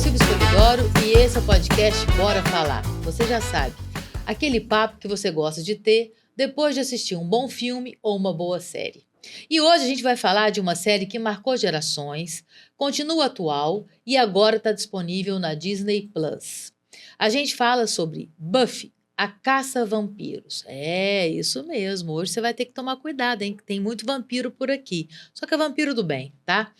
Silvia Escolidoro e esse é o podcast Bora Falar. Você já sabe, aquele papo que você gosta de ter depois de assistir um bom filme ou uma boa série. E hoje a gente vai falar de uma série que marcou gerações, continua atual e agora está disponível na Disney Plus. A gente fala sobre Buffy, a Caça-Vampiros. É, isso mesmo. Hoje você vai ter que tomar cuidado, hein? Tem muito vampiro por aqui. Só que é vampiro do bem, tá?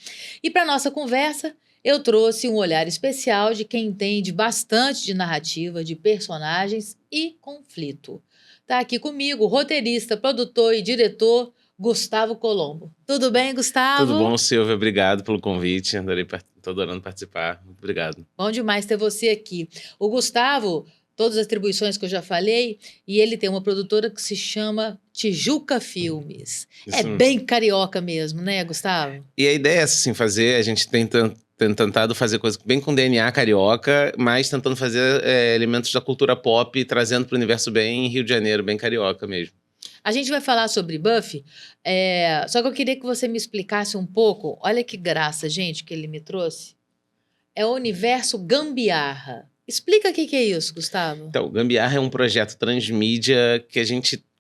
E para nossa conversa, eu trouxe um olhar especial de quem entende bastante de narrativa, de personagens e conflito. Tá aqui comigo o roteirista, produtor e diretor Gustavo Colombo. Tudo bem, Gustavo? Tudo bom, Silvia? Obrigado pelo convite. Estou adorando participar. Muito obrigado. Bom demais ter você aqui. O Gustavo, todas as atribuições que eu já falei, e ele tem uma produtora que se chama Tijuca Filmes. Isso É mesmo. bem carioca mesmo, né, Gustavo? E a ideia é assim, a gente tem tentado fazer coisas bem com DNA carioca, mas tentando fazer elementos da cultura pop, trazendo para o universo bem Rio de Janeiro, bem carioca mesmo. A gente vai falar sobre Buffy, só que eu queria que você me explicasse um pouco. Olha que graça, gente, que ele me trouxe. É o universo Gambiarra. Explica o que é isso, Gustavo. Então, Gambiarra é um projeto transmídia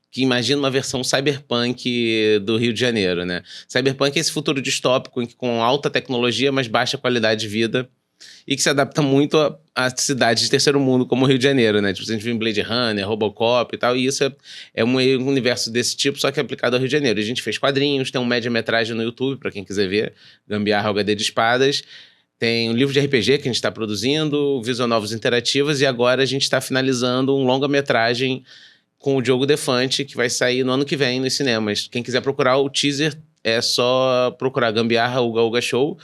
que imagina uma versão cyberpunk do Rio de Janeiro, né? Cyberpunk é esse futuro distópico com alta tecnologia, mas baixa qualidade de vida e que se adapta muito a cidades de terceiro mundo, como o Rio de Janeiro, né? Tipo, a gente vê em Blade Runner, Robocop e tal, e isso é um universo desse tipo, só que aplicado ao Rio de Janeiro. A gente fez quadrinhos, tem um média-metragem no YouTube, para quem quiser ver, Gambiarra HD de Espadas. Tem um livro de RPG que a gente está produzindo, visual novels interativas, e agora a gente está finalizando um longa-metragem com o Diogo Defante, que vai sair no ano que vem nos cinemas. Quem quiser procurar o teaser, é só procurar Gambiarra Uga Uga Show,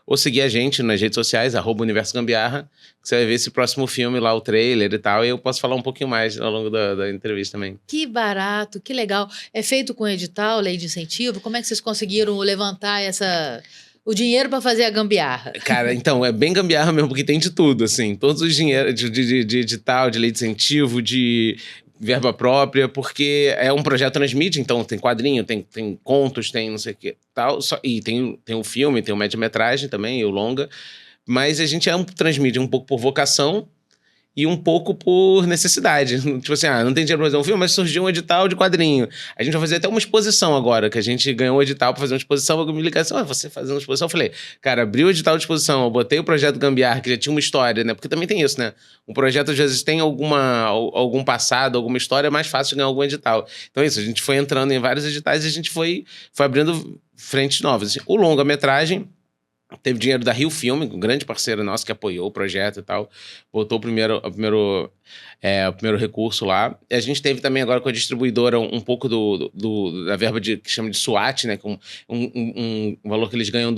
ou seguir a gente nas redes sociais, @Universo Gambiarra, que você vai ver esse próximo filme lá, o trailer e tal, e eu posso falar um pouquinho mais ao longo da entrevista também. Que barato, que legal. É feito com edital, lei de incentivo? Como é que vocês conseguiram levantar o dinheiro para fazer a gambiarra? Cara, então, é bem gambiarra mesmo, porque tem de tudo, assim. Todos os dinheiros de edital, de lei de incentivo, de verba própria, porque é um projeto transmídia, então tem quadrinho, tem contos, tem não sei o que tal. E tem o filme, tem o média-metragem também, e o longa. Mas a gente é um transmídia um pouco por vocação e um pouco por necessidade. Tipo assim, não tem dinheiro pra fazer um filme, mas surgiu um edital de quadrinho. A gente vai fazer até uma exposição agora, que a gente ganhou um edital pra fazer uma exposição. Alguém me ligaram assim, você fazendo uma exposição? Eu falei, cara, abri o edital de exposição, eu botei o projeto Gambiarra, que já tinha uma história, né? Porque também tem isso, né? Um projeto, às vezes, tem algum passado, alguma história, é mais fácil de ganhar algum edital. Então é isso, a gente foi entrando em vários editais e a gente foi abrindo frentes novas. O longa-metragem teve dinheiro da Rio Filme, um grande parceiro nosso que apoiou o projeto e tal. Botou o primeiro recurso lá. E a gente teve também agora com a distribuidora um pouco da verba que chama de SWAT, né? Com um valor que eles ganham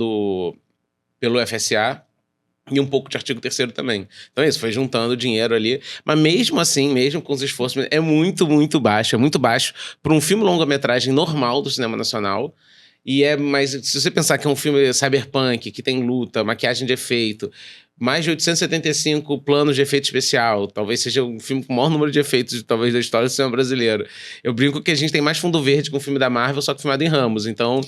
pelo FSA. E um pouco de artigo 3º também. Então é isso, foi juntando dinheiro ali. Mas mesmo assim, mesmo com os esforços, é muito, muito baixo. É muito baixo para um filme longa-metragem normal do cinema nacional. Mas se você pensar que é um filme cyberpunk, que tem luta, maquiagem de efeito, mais de 875 planos de efeito especial, talvez seja o filme com o maior número de efeitos, talvez, da história do cinema brasileiro. Eu brinco que a gente tem mais fundo verde que um filme da Marvel, só que filmado em Ramos. Então,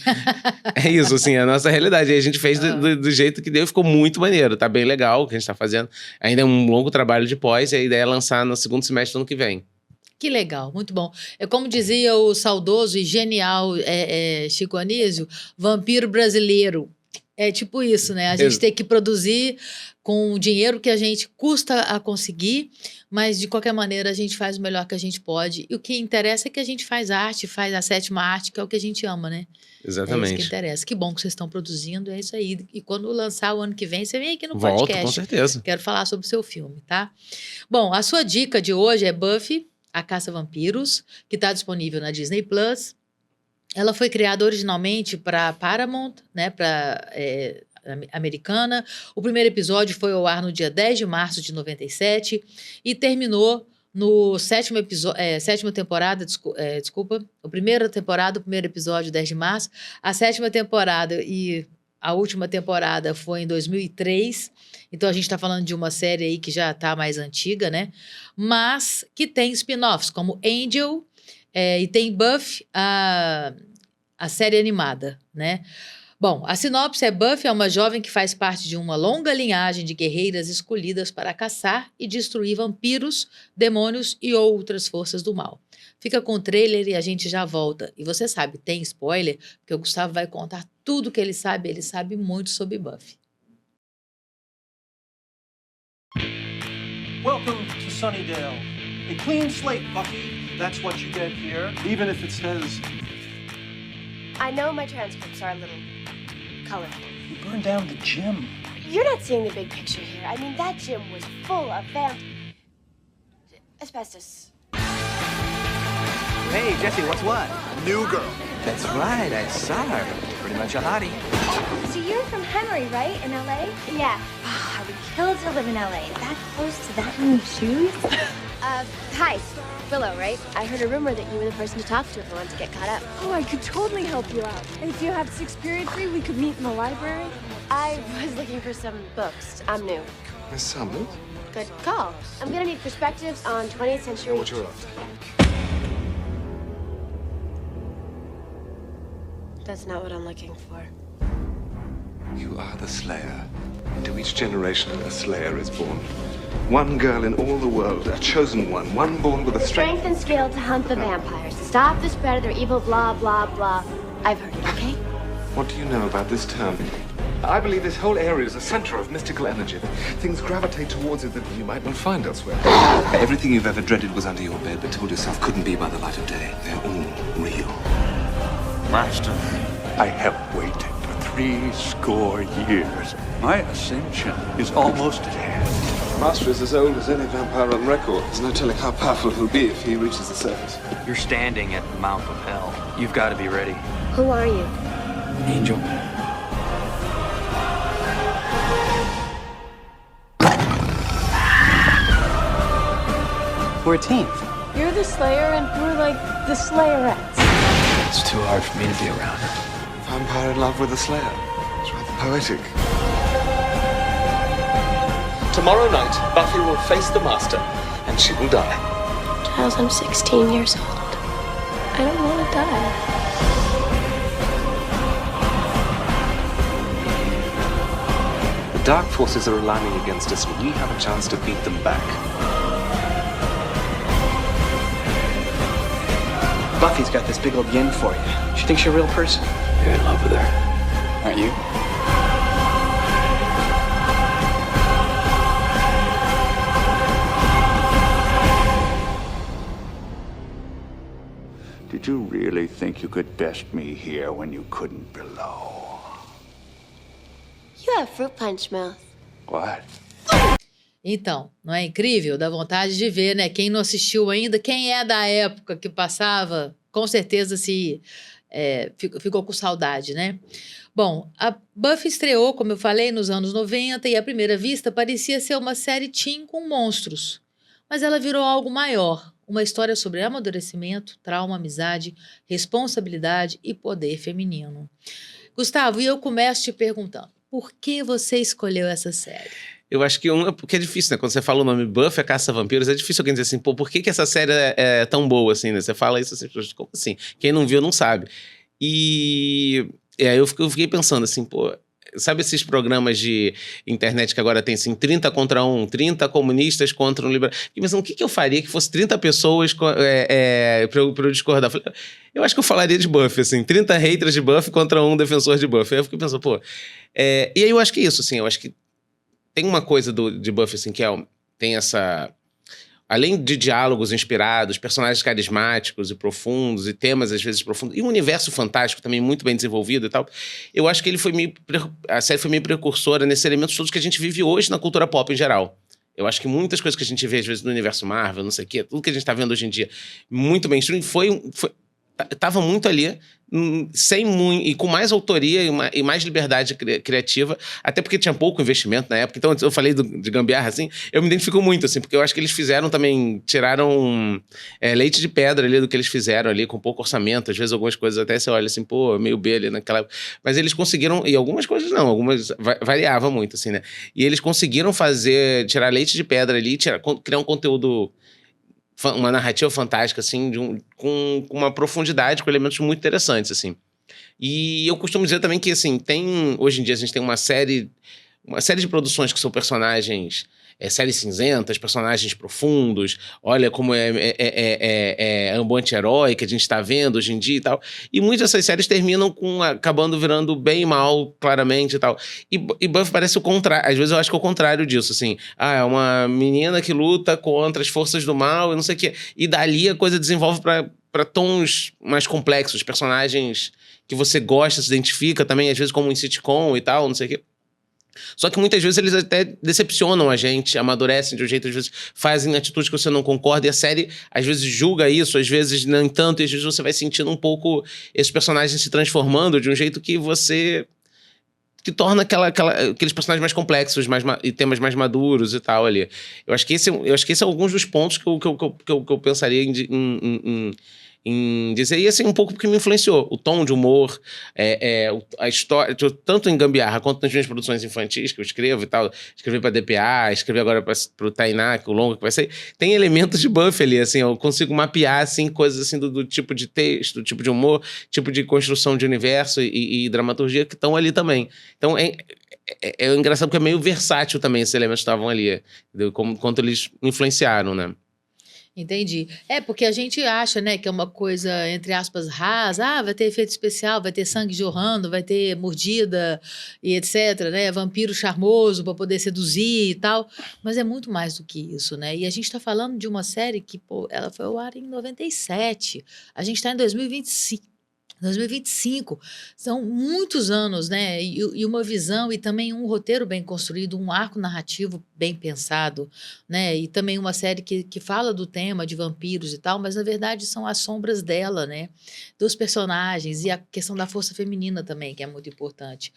é isso, assim, a nossa realidade. E a gente fez do jeito que deu e ficou muito maneiro. Tá bem legal o que a gente tá fazendo. Ainda é um longo trabalho de pós, e a ideia é lançar no segundo semestre do ano que vem. Que legal, muito bom. É como dizia o saudoso e genial Chico Anísio, vampiro brasileiro. É tipo isso, né? A gente tem que produzir com o dinheiro que a gente custa a conseguir, mas de qualquer maneira a gente faz o melhor que a gente pode. E o que interessa é que a gente faz arte, faz a sétima arte, que é o que a gente ama, né? Exatamente. É isso que interessa. Que bom que vocês estão produzindo, é isso aí. E quando lançar o ano que vem, você vem aqui no podcast. Volto, com certeza. Quero falar sobre o seu filme, tá? Bom, a sua dica de hoje é Buffy, a Caça-Vampiros, que está disponível na Disney Plus. Ela foi criada originalmente para Paramount, né, para americana. O primeiro episódio foi ao ar no dia 10 de março de 97 e terminou no sétima temporada, desculpa, a primeira temporada, o primeiro episódio, 10 de março. A sétima temporada e a última temporada foi em 2003. Então, a gente está falando de uma série aí que já está mais antiga, né? Mas que tem spin-offs, como Angel, e tem Buffy, a série animada, né? Bom, a sinopse é: Buffy é uma jovem que faz parte de uma longa linhagem de guerreiras escolhidas para caçar e destruir vampiros, demônios e outras forças do mal. Fica com o trailer e a gente já volta. E você sabe, tem spoiler, porque o Gustavo vai contar tudo que ele sabe muito sobre Buffy. Welcome to Sunnydale. A clean slate, Buffy. That's what you get here, even if it says I know my transcripts are a little colorful. you burned down the gym. You're not seeing the big picture here. I mean, that gym was full of asbestos. Hey, Jesse, what's what? New girl. That's right, I saw her. Pretty much a hottie. So you're from Henry, right? In LA? Yeah. I would kill to live in LA. That close to that many shoes? Hi. Willow, right? I heard a rumor that you were the person to talk to if I wanted to get caught up. Oh, I could totally help you out. And if you have 6th period free, we could meet in the library. I was looking for some books. I'm new. Miss Summers? Good call. I'm gonna need perspectives on 20th century. What you're after? That's not what I'm looking for. You are the Slayer. Into each generation, a Slayer is born. One girl in all the world, a chosen one born with a Strength and skill to hunt the vampires. Stop the spread of their evil blah, blah, blah. I've heard it, okay? What do you know about this town? I believe this whole area is a center of mystical energy. Things gravitate towards it that you might not find elsewhere. Everything you've ever dreaded was under your bed, but told yourself couldn't be by the light of day. They're all real. Master, I have waited for 70 years. My ascension is almost at hand. Master is as old as any vampire on record. There's no telling how powerful he'll be if he reaches the surface. You're standing at the mouth of hell. You've got to be ready. Who are you? Angel. We're a team. You're the Slayer, and we're like the Slayerettes. It's too hard for me to be around. Vampire in love with a Slayer. It's rather poetic. Tomorrow night, Buffy will face the Master, and she will die. Giles, I'm 16 years old. I don't want to die. The dark forces are aligning against us, and we have a chance to beat them back. Buffy's got this big old yen for you. She thinks you're a real person. You're in love with her. Aren't you? Did you really think you could best me here when you couldn't below? You have fruit punch mouth. What? Então, não é incrível? Dá vontade de ver, né? Quem não assistiu ainda, quem é da época que passava, com certeza ficou com saudade, né? Bom, a Buffy estreou, como eu falei, nos anos 90 e à primeira vista parecia ser uma série teen com monstros. Mas ela virou algo maior, uma história sobre amadurecimento, trauma, amizade, responsabilidade e poder feminino. Gustavo, e eu começo te perguntando, por que você escolheu essa série? Eu acho que porque é difícil, né? Quando você fala o nome Buffy, a Caça-Vampiros, é difícil alguém dizer assim, pô, por que essa série é tão boa assim, né? Você fala isso assim, como assim? Quem não viu não sabe. E aí eu fiquei pensando assim, pô, sabe esses programas de internet que agora tem assim, 30 contra 1, 30 comunistas contra um liberal? Fiquei pensando, o que eu faria que fosse 30 pessoas pra eu discordar? Eu acho que eu falaria de Buffy, assim, 30 haters de Buffy contra um defensor de Buffy. Aí eu fiquei pensando, pô... E aí eu acho que é isso, assim, eu acho que tem uma coisa de Buffy, assim, que tem essa... Além de diálogos inspirados, personagens carismáticos e profundos, e temas às vezes profundos, e um universo fantástico também muito bem desenvolvido e tal, eu acho que a série foi meio precursora nesses elementos todos que a gente vive hoje na cultura pop em geral. Eu acho que muitas coisas que a gente vê às vezes no universo Marvel, não sei o quê, tudo que a gente tá vendo hoje em dia, muito mainstream, tava muito ali, e com mais autoria e mais liberdade criativa, até porque tinha pouco investimento na época. Então, eu falei de gambiarra, assim, eu me identifico muito, assim, porque eu acho que eles tiraram leite de pedra ali do que eles fizeram ali, com pouco orçamento. Às vezes, algumas coisas até você olha assim, pô, meio B ali naquela... Mas eles conseguiram, e algumas coisas não, algumas variavam muito, assim, né? E eles conseguiram tirar leite de pedra ali, criar um conteúdo... Uma narrativa fantástica, assim, com uma profundidade, com elementos muito interessantes, assim. E eu costumo dizer também que, assim, hoje em dia a gente tem uma série de produções que são personagens, séries cinzentas, personagens profundos, olha como é ambo anti-herói que a gente tá vendo hoje em dia e tal. E muitas dessas séries terminam acabando virando bem e mal, claramente e tal. E Buffy parece o contrário, às vezes eu acho que é o contrário disso, assim. É uma menina que luta contra as forças do mal e não sei o quê. E dali a coisa desenvolve pra tons mais complexos, personagens que você gosta, se identifica também, às vezes como em sitcom e tal, não sei o quê. Só que muitas vezes eles até decepcionam a gente, amadurecem de um jeito, às vezes fazem atitudes que você não concorda, e a série às vezes julga isso, às vezes não tanto, e às vezes você vai sentindo um pouco esses personagens se transformando de um jeito que torna aqueles personagens mais complexos e temas mais maduros e tal ali. Eu acho que esse é alguns dos pontos que eu pensaria em dizer, e assim, um pouco porque me influenciou. O tom de humor, a história, tanto em Gambiarra quanto nas minhas produções infantis que eu escrevo e tal, escrevi pra DPA, escrevi agora pro Tainá, que o longo que vai sair, tem elementos de Buffy ali, assim, eu consigo mapear, assim, coisas assim do tipo de texto, do tipo de humor, tipo de construção de universo e dramaturgia que estão ali também. Então, é engraçado porque é meio versátil também esses elementos que estavam ali, quanto eles influenciaram, né? Entendi. Porque a gente acha, né, que é uma coisa, entre aspas, rasa. Vai ter efeito especial, vai ter sangue jorrando, vai ter mordida e etc, né? Vampiro charmoso para poder seduzir e tal. Mas é muito mais do que isso, né? E a gente tá falando de uma série que, ela foi ao ar em 97. A gente tá em 2025. 2025, são muitos anos, né? E uma visão e também um roteiro bem construído, um arco narrativo bem pensado, né? E também uma série que fala do tema de vampiros e tal, mas na verdade são as sombras dela, né? Dos personagens e a questão da força feminina também, que é muito importante.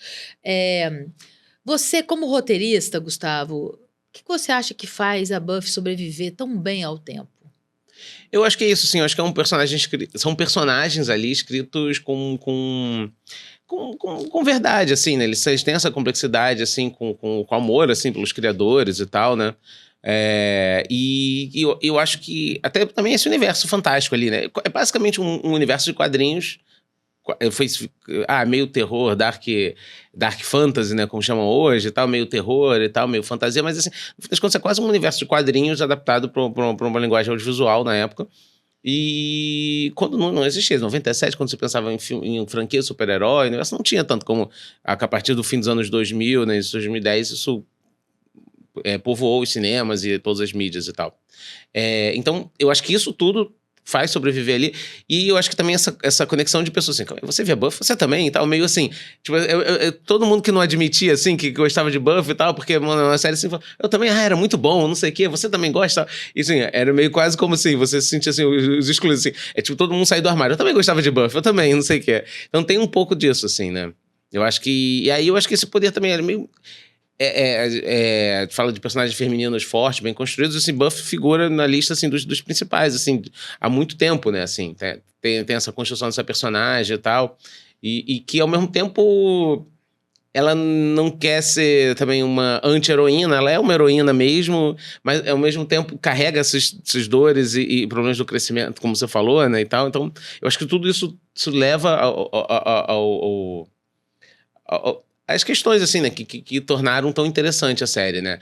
Você, como roteirista, Gustavo, o que você acha que faz a Buffy sobreviver tão bem ao tempo? Eu acho que é isso, sim. Eu acho que são personagens ali escritos com verdade, assim, né? Eles têm essa complexidade, assim, com amor, assim, pelos criadores e tal, né? E eu acho que até também esse universo fantástico ali, né? É basicamente um universo de quadrinhos. Meio terror, dark fantasy, né, como chamam hoje e tal, meio terror e tal, meio fantasia, mas assim, no fim das contas é quase um universo de quadrinhos adaptado para uma linguagem audiovisual na época. E quando não existia, em 97, quando você pensava em franquia super-herói, o negócio não tinha tanto como a partir do fim dos anos 2000, né, 2010, isso povoou os cinemas e todas as mídias e tal. Então, eu acho que isso tudo faz sobreviver ali, e eu acho que também essa conexão de pessoas assim, você via Buffy, você também e tal, meio assim, tipo, todo mundo que não admitia, assim, que gostava de Buffy e tal, porque uma série assim, eu também, era muito bom, não sei o quê, você também gosta, e assim, era meio quase como assim, você se sentia assim, os excluídos, assim, tipo, todo mundo sair do armário, eu também gostava de Buffy, eu também, não sei o quê, então tem um pouco disso, assim, né, eu acho que, e aí eu acho que esse poder também era meio... fala de personagens femininos fortes, bem construídos, assim, Buffy figura na lista, assim, dos principais, assim, há muito tempo, né, assim, tem essa construção dessa personagem e tal, e que, ao mesmo tempo, ela não quer ser também uma anti-heroína, ela é uma heroína mesmo, mas, ao mesmo tempo, carrega essas dores e problemas do crescimento, como você falou, né, e tal, então, eu acho que tudo isso leva as questões, assim, né, que tornaram tão interessante a série, né?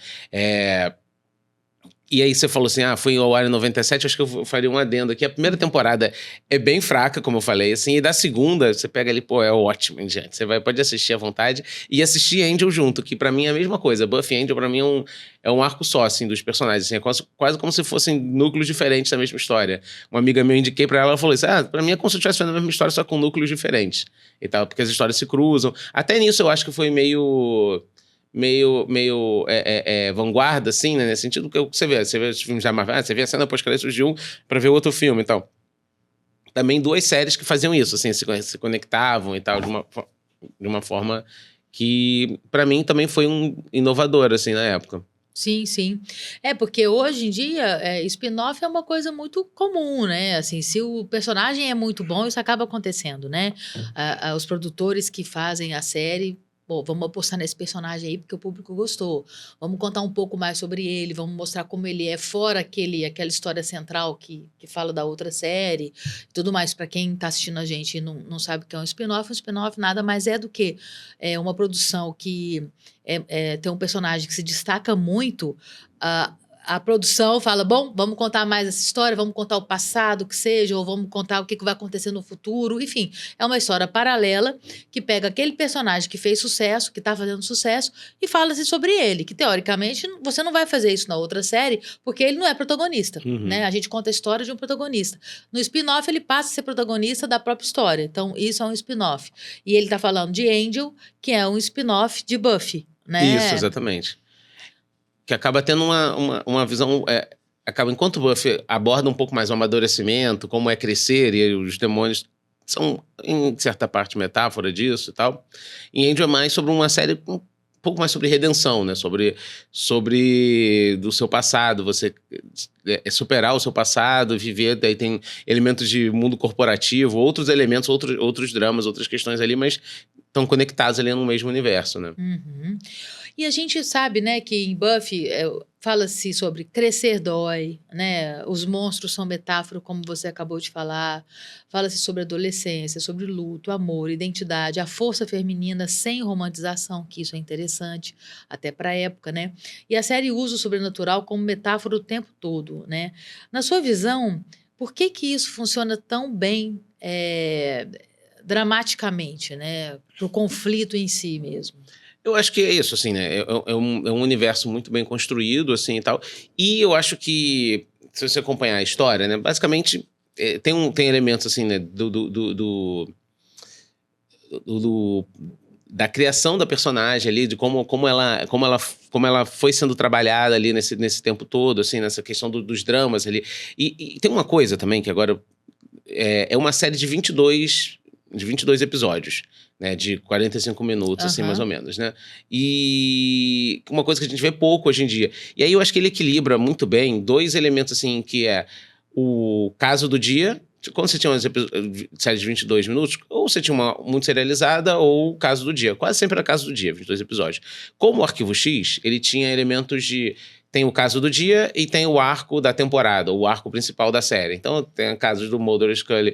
E aí você falou assim, foi ao ar em 97, acho que eu faria um adendo aqui. A primeira temporada é bem fraca, como eu falei, assim, e da segunda, você pega ali, é ótimo, gente. Você pode assistir à vontade e assistir Angel junto, que pra mim é a mesma coisa. Buffy e Angel, pra mim, é um arco só, assim, dos personagens. Assim, é quase como se fossem núcleos diferentes da mesma história. Uma amiga minha, eu indiquei pra ela falou assim, pra mim é como se eu estivesse fazendo a mesma história, só com núcleos diferentes. E tal, porque as histórias se cruzam. Até nisso eu acho que foi meio vanguarda, assim, né? Nesse sentido, que você vê os filmes da Marvel, você vê a cena pós-créditos de um pra ver outro filme e tal. Também duas séries que faziam isso, assim, se conectavam e tal, de uma forma que, pra mim, também foi um inovador, assim, na época. Sim, sim. Porque hoje em dia, spin-off é uma coisa muito comum, né? Assim, se o personagem é muito bom, isso acaba acontecendo, né? Os produtores que fazem a série pô, vamos apostar nesse personagem aí porque o público gostou. Vamos contar um pouco mais sobre ele, vamos mostrar como ele é fora aquela história central que fala da outra série e tudo mais. Para quem está assistindo a gente e não sabe o que é um spin-off nada mais é do que uma produção que tem um personagem que se destaca muito. A produção fala, bom, vamos contar mais essa história, vamos contar o passado, que seja, ou vamos contar o que vai acontecer no futuro. Enfim, é uma história paralela que pega aquele personagem que fez sucesso, que está fazendo sucesso, e fala-se sobre ele, que teoricamente você não vai fazer isso na outra série, porque ele não é protagonista, né? A gente conta a história de um protagonista. No spin-off, ele passa a ser protagonista da própria história. Então, isso é um spin-off. E ele está falando de Angel, que é um spin-off de Buffy, né? Isso, exatamente. Que acaba tendo uma visão... enquanto o Buffy aborda um pouco mais o amadurecimento, como é crescer, e os demônios são, em certa parte, metáfora disso e tal. E Angel é mais sobre uma série um pouco mais sobre redenção, né? Sobre do seu passado, você superar o seu passado, viver, daí tem elementos de mundo corporativo, outros elementos, outros dramas, outras questões ali, mas estão conectados ali no mesmo universo, né? E a gente sabe, né, que em Buffy fala-se sobre crescer dói, né? Os monstros são metáfora, como você acabou de falar. Fala-se sobre adolescência, sobre luto, amor, identidade, a força feminina sem romantização, que isso é interessante, até para a época, né? E a série usa o sobrenatural como metáfora o tempo todo, né? Na sua visão, por que isso funciona tão bem dramaticamente, né? Para o conflito em si mesmo? Eu acho que é isso, assim, né? É um universo muito bem construído, assim, e tal. E eu acho que, se você acompanhar a história, né? Basicamente, tem elementos, assim, né? Da criação da personagem ali, de como ela foi sendo trabalhada ali nesse tempo todo, assim, nessa questão dos dramas ali. E tem uma coisa também, que agora é uma série de 22 episódios, né, de 45 minutos, assim, mais ou menos, né? E uma coisa que a gente vê pouco hoje em dia. E aí eu acho que ele equilibra muito bem dois elementos, assim, que é o caso do dia. Quando você tinha uma série de 22 minutos, ou você tinha uma muito serializada, ou o caso do dia. Quase sempre era caso do dia, 22 episódios. Como o Arquivo X, ele tinha elementos de... Tem o caso do dia e tem o arco da temporada, o arco principal da série. Então, tem casos do Mulder e Scully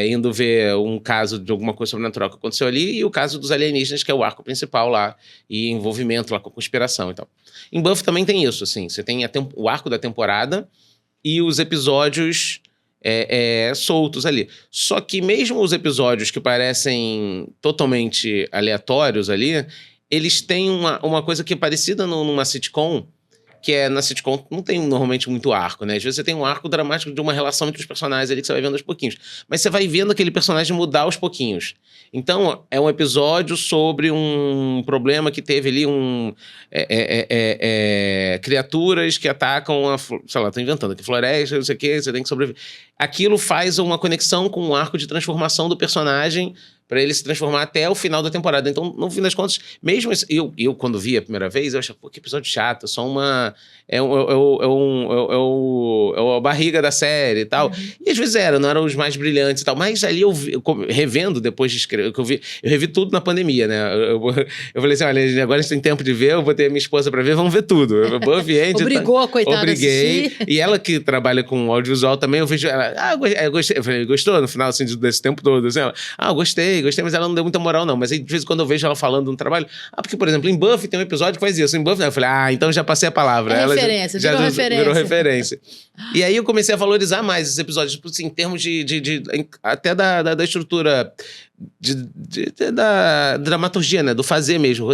indo ver um caso de alguma coisa sobrenatural que aconteceu ali, e o caso dos alienígenas, que é o arco principal lá, e envolvimento lá com a conspiração e tal. Em Buffy também tem isso, assim. Você tem o arco da temporada e os episódios soltos ali. Só que mesmo os episódios que parecem totalmente aleatórios ali, eles têm uma coisa que é parecida numa sitcom, que na sitcom não tem normalmente muito arco, né? Às vezes você tem um arco dramático de uma relação entre os personagens ali que você vai vendo aos pouquinhos. Mas você vai vendo aquele personagem mudar aos pouquinhos. Então, é um episódio sobre um problema que teve ali criaturas que atacam sei lá, tô inventando aqui, floresta, não sei o que, você tem que sobreviver. Aquilo faz uma conexão com um arco de transformação do personagem para ele se transformar até o final da temporada. Então, no fim das contas, mesmo eu quando vi a primeira vez, eu achei, pô, que episódio chato, só uma... É a barriga da série e tal. E às vezes não eram os mais brilhantes e tal. Mas ali eu revendo, depois de escrever, eu revi tudo na pandemia, né? Eu falei assim, olha, agora a gente tem tempo de ver, eu botei a minha esposa pra ver, vamos ver tudo. Obrigou a coitada a assistir. E ela que trabalha com audiovisual também, eu vejo ela, gostei. Eu falei, gostou no final, assim, desse tempo todo? Assim, ela, gostei, mas ela não deu muita moral, não. Mas aí, de vez em quando eu vejo ela falando no trabalho, porque, por exemplo, em Buffy tem um episódio que faz isso. Em Buffy, eu falei, então já passei a palavra. Ela virou referência. E aí eu comecei a valorizar mais esses episódios, tipo, assim, em termos até da estrutura da dramaturgia, né? Do fazer mesmo.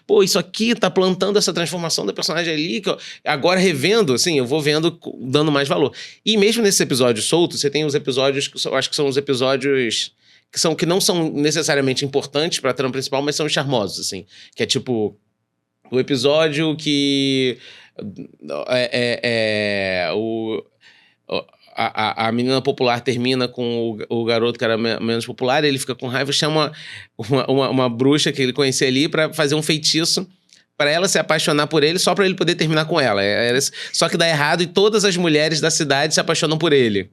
Pô, isso aqui tá plantando essa transformação da personagem ali, que agora revendo, assim, eu vou vendo, dando mais valor. E mesmo nesses episódios soltos, você tem os episódios que eu acho que são os episódios que não são necessariamente importantes pra trama principal, mas são charmosos, assim. Que é tipo o episódio que a menina popular termina com o garoto que era menos popular, ele fica com raiva, chama uma bruxa que ele conhecia ali pra fazer um feitiço pra ela se apaixonar por ele, só pra ele poder terminar com ela. Só que dá errado e todas as mulheres da cidade se apaixonam por ele.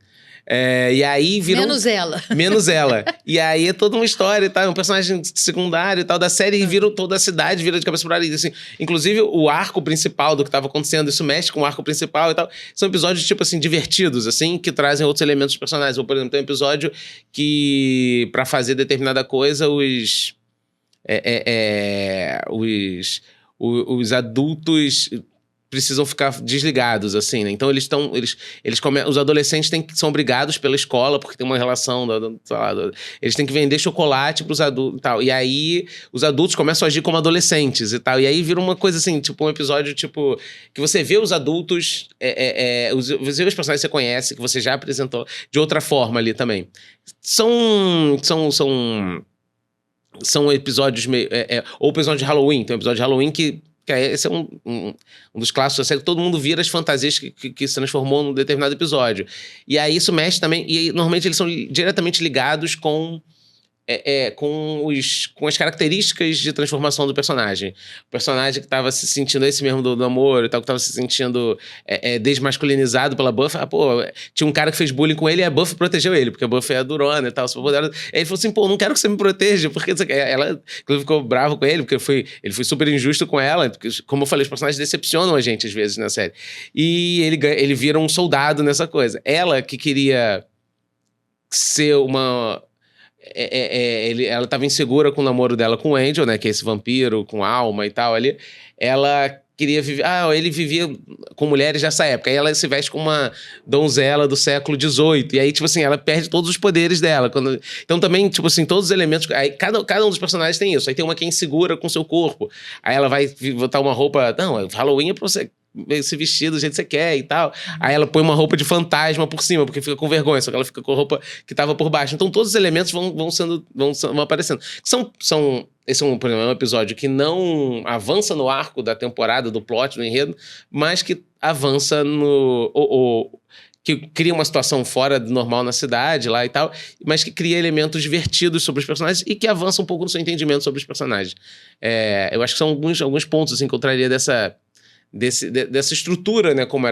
E aí virou... Menos ela. Menos ela. E aí é toda uma história e tal, um personagem secundário e tal da série, e vira toda a cidade, vira de cabeça pra ali. Assim, inclusive, o arco principal do que tava acontecendo, isso mexe com o arco principal e tal. São episódios, tipo assim, divertidos, assim, que trazem outros elementos dos personagens. Ou, por exemplo, tem um episódio que, pra fazer determinada coisa, os adultos precisam ficar desligados, assim, né? Então os adolescentes são obrigados pela escola, porque tem uma relação, eles têm que vender chocolate pros adultos e tal. E aí os adultos começam a agir como adolescentes e tal. E aí vira uma coisa assim, tipo um episódio, tipo, que você vê os adultos, você vê os personagens que você conhece, que você já apresentou, de outra forma ali também. São episódios meio... ou episódio de Halloween. Tem um episódio de Halloween que esse é um dos clássicos da série, que todo mundo vira as fantasias que se transformou num determinado episódio. E aí isso mexe também... E aí, normalmente eles são diretamente ligados com as características de transformação do personagem. O personagem que estava se sentindo esse mesmo do amor e tal, que estava se sentindo desmasculinizado pela Buffy. Tinha um cara que fez bullying com ele e a Buffy protegeu ele, porque a Buffy é durona e tal. Aí ele falou assim, não quero que você me proteja, porque ela ficou brava com ele, porque ele foi super injusto com ela, porque, como eu falei, os personagens decepcionam a gente às vezes na série. E ele vira um soldado nessa coisa. Ela que queria ser uma... ela estava insegura com o namoro dela com o Angel, né? Que é esse vampiro com alma e tal ali. Ela queria viver... ele vivia com mulheres dessa época. Aí ela se veste com uma donzela do século XVIII. E aí, tipo assim, ela perde todos os poderes dela. Então também, tipo assim, todos os elementos... Aí cada um dos personagens tem isso. Aí tem uma que é insegura com o seu corpo. Aí ela vai botar uma roupa... Não, Halloween é pra você... se vestir do jeito que você quer e tal. Aí ela põe uma roupa de fantasma por cima, porque fica com vergonha, só que ela fica com a roupa que tava por baixo. Então todos os elementos vão aparecendo. Esse é por exemplo, um episódio que não avança no arco da temporada, do plot, do enredo, mas que avança que cria uma situação fora do normal na cidade lá e tal, mas que cria elementos divertidos sobre os personagens e que avança um pouco no seu entendimento sobre os personagens. Eu acho que são alguns pontos assim, que eu traria dessa estrutura, né, como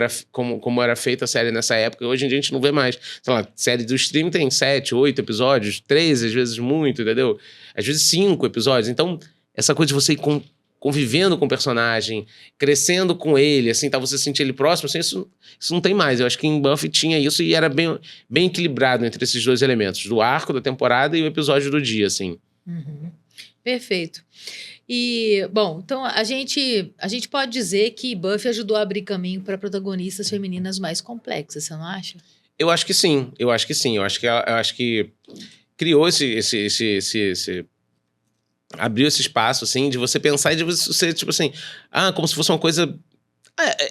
era feita a série nessa época. Hoje em dia a gente não vê mais. Sei lá, série do stream tem 7, 8 episódios, 13, às vezes muito, entendeu? Às vezes 5 episódios. Então, essa coisa de você ir convivendo com o personagem, crescendo com ele, assim, tá, você sentir ele próximo, assim, isso não tem mais. Eu acho que em Buffy tinha isso e era bem equilibrado entre esses dois elementos, do arco da temporada e o episódio do dia, assim. Uhum. Perfeito. E, bom, então a gente pode dizer que Buffy ajudou a abrir caminho para protagonistas femininas mais complexas, você não acha? Eu acho que sim. Eu acho que criou abriu esse espaço, assim, de você pensar e de você, tipo assim, como se fosse uma coisa...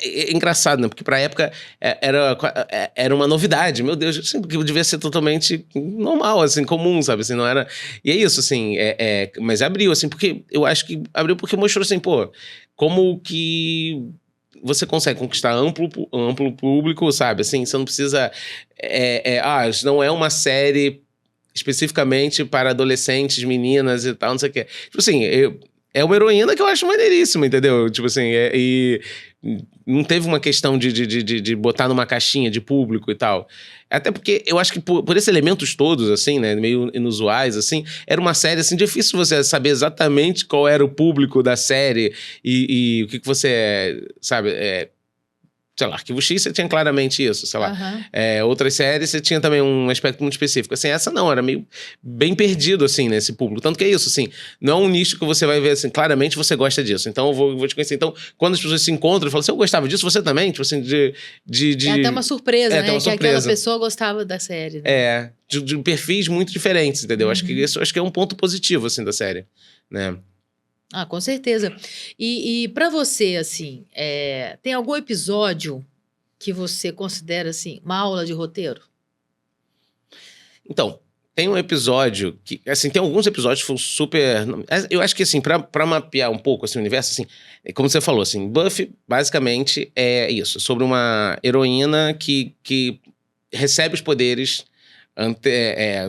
É engraçado, né? Porque pra época era uma novidade. Meu Deus, assim, porque devia ser totalmente normal, assim, comum, sabe? Assim, não era... E é isso, assim, mas abriu, assim, porque eu acho que abriu porque mostrou, assim, como que você consegue conquistar amplo público, sabe? Assim, você não precisa... isso não é uma série especificamente para adolescentes, meninas e tal, não sei o quê. Tipo assim, é uma heroína que eu acho maneiríssima, entendeu? Tipo assim, e não teve uma questão de botar numa caixinha de público e tal. Até porque eu acho que por esses elementos todos, assim, né, meio inusuais, assim, era uma série, assim, difícil você saber exatamente qual era o público da série e o que você, sabe... sei lá, Arquivo X você tinha claramente isso, sei lá. Uhum. Outras séries você tinha também um aspecto muito específico. Assim, essa não, era meio bem perdido, assim, nesse público. Tanto que é isso, assim, não é um nicho que você vai ver, assim, claramente você gosta disso. Então eu vou te conhecer. Então, quando as pessoas se encontram e falam assim, eu gostava disso, você também? Tipo assim, É até uma surpresa, né? Uma que surpresa. Aquela pessoa gostava da série. Né? De perfis muito diferentes, entendeu? Uhum. Acho que é um ponto positivo, assim, da série, né? Com certeza. E pra você, assim, tem algum episódio que você considera, assim, uma aula de roteiro? Então, tem um episódio que, assim, tem alguns episódios que foram super... Eu acho que, assim, pra mapear um pouco, assim, o universo, assim, como você falou, assim, Buffy, basicamente, é isso, sobre uma heroína que recebe os poderes,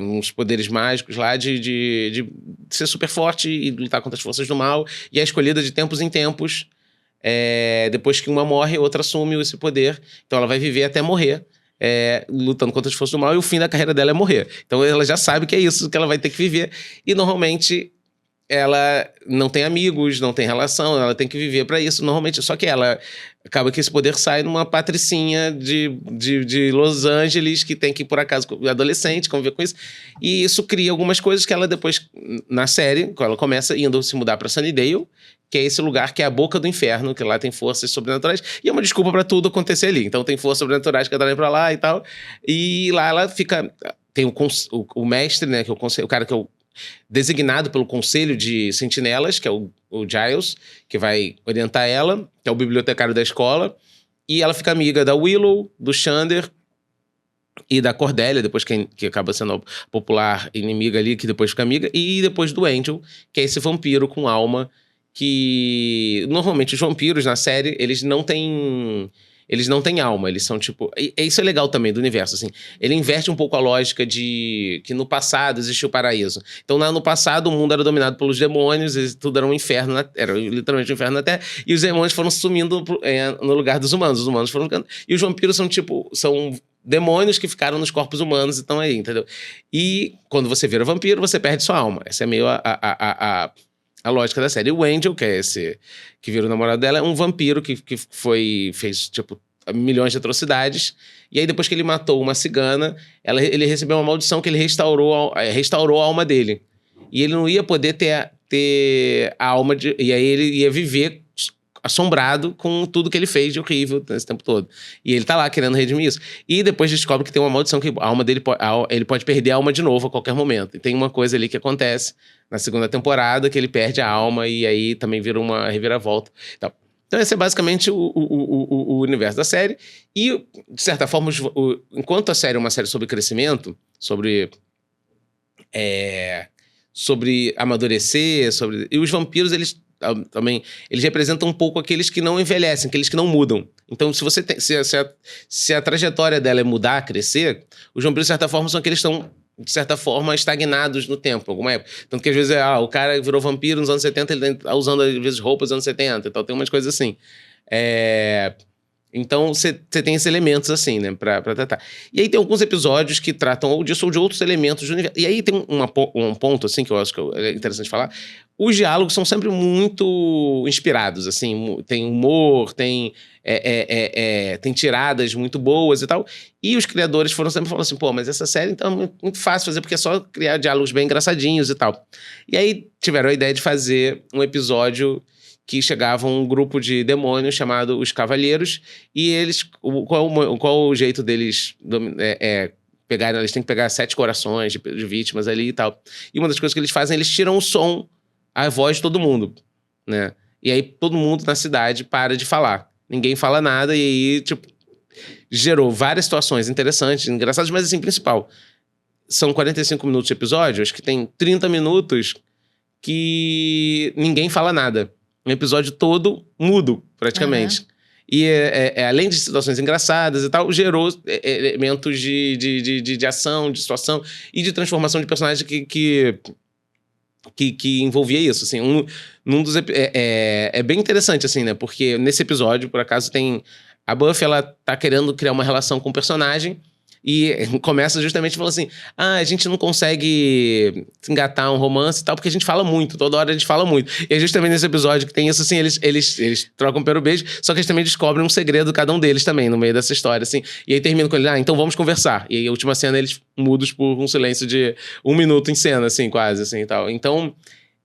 uns poderes mágicos lá de ser super forte e lutar contra as forças do mal, e é escolhida de tempos em tempos. Depois que uma morre, outra assume esse poder. Então ela vai viver até morrer. lutando contra as forças do mal, e o fim da carreira dela é morrer. Então ela já sabe que é isso que ela vai ter que viver. E normalmente ela não tem amigos, não tem relação, ela tem que viver pra isso. Normalmente, só que ela acaba que esse poder sai numa patricinha de Los Angeles, que tem que, por acaso, adolescente, conviver com isso. E isso cria algumas coisas que ela depois, na série, quando ela começa indo se mudar pra Sunnydale, que é esse lugar que é a boca do inferno, que lá tem forças sobrenaturais, e é uma desculpa pra tudo acontecer ali. Então tem forças sobrenaturais que atraem pra lá e tal. E lá ela fica... Tem o mestre, né, que é o cara que é o designado pelo Conselho de Sentinelas, que é o Giles, que vai orientar ela, que é o bibliotecário da escola, e ela fica amiga da Willow, do Xander e da Cordélia, depois que acaba sendo a popular inimiga ali, que depois fica amiga, e depois do Angel, que é esse vampiro com alma, que normalmente os vampiros na série, eles não têm alma, eles são tipo... Isso é legal também do universo, assim. Ele inverte um pouco a lógica de que no passado existiu o paraíso. Então, no passado, o mundo era dominado pelos demônios, tudo era um inferno, era literalmente um inferno na Terra, e os demônios foram sumindo no lugar dos humanos. Os humanos foram ficando... E os vampiros são demônios que ficaram nos corpos humanos e estão aí, entendeu? E quando você vira vampiro, você perde sua alma. Essa é meio a lógica da série. E o Angel, que é esse que vira o namorado dela, é um vampiro que fez, tipo, milhões de atrocidades. E aí, depois que ele matou uma cigana, ele recebeu uma maldição que ele restaurou a alma dele. E ele não ia poder ter a alma de... E aí ele ia viver assombrado com tudo que ele fez de horrível nesse tempo todo. E ele tá lá querendo redimir isso. E depois descobre que tem uma maldição que a alma dele ele pode perder a alma de novo a qualquer momento. E tem uma coisa ali que acontece na segunda temporada, que ele perde a alma e aí também vira uma reviravolta. Então esse é basicamente o universo da série. E, de certa forma, enquanto a série é uma série sobre crescimento, sobre amadurecer, e os vampiros, eles representam um pouco aqueles que não envelhecem, aqueles que não mudam. Então, se a trajetória dela é mudar, crescer, os vampiros, de certa forma, são aqueles que estão, de certa forma, estagnados no tempo, alguma época. Tanto que, às vezes, o cara virou vampiro nos anos 70, ele tá usando, às vezes, roupas dos anos 70. Então, tem umas coisas assim. Então, você tem esses elementos, assim, né, pra tratar. E aí tem alguns episódios que tratam ou disso ou de outros elementos do universo. E aí tem um ponto, assim, que eu acho que é interessante falar. Os diálogos são sempre muito inspirados, assim. Tem humor, tem tiradas muito boas e tal. E os criadores foram sempre falando assim, pô, mas essa série, então, é muito fácil fazer, porque é só criar diálogos bem engraçadinhos e tal. E aí tiveram a ideia de fazer um episódio que chegava um grupo de demônios chamado Os Cavalheiros, e eles... Qual o jeito deles pegarem? Eles têm que pegar 7 corações de vítimas ali e tal. E uma das coisas que eles fazem, eles tiram o som, a voz de todo mundo, né? E aí todo mundo na cidade para de falar. Ninguém fala nada, e aí, tipo, gerou várias situações interessantes, engraçadas, mas assim, principal. São 45 minutos de episódio, acho que tem 30 minutos que ninguém fala nada. Um episódio todo mudo, praticamente. Uhum. E além de situações engraçadas e tal, gerou elementos de ação, de situação e de transformação de personagem que envolvia isso, assim. É bem interessante, assim, né? Porque nesse episódio, por acaso, tem... A Buffy, ela tá querendo criar uma relação com o personagem e começa justamente falando assim, a gente não consegue engatar um romance e tal, porque a gente fala muito, toda hora a gente fala muito. E é justamente nesse episódio que tem isso, assim, eles trocam pelo beijo, só que eles também descobrem um segredo de cada um deles também, no meio dessa história, assim. E aí termina com ele, então vamos conversar. E aí a última cena, eles mudos por um silêncio de 1 minuto em cena, assim, quase, assim, e tal. Então,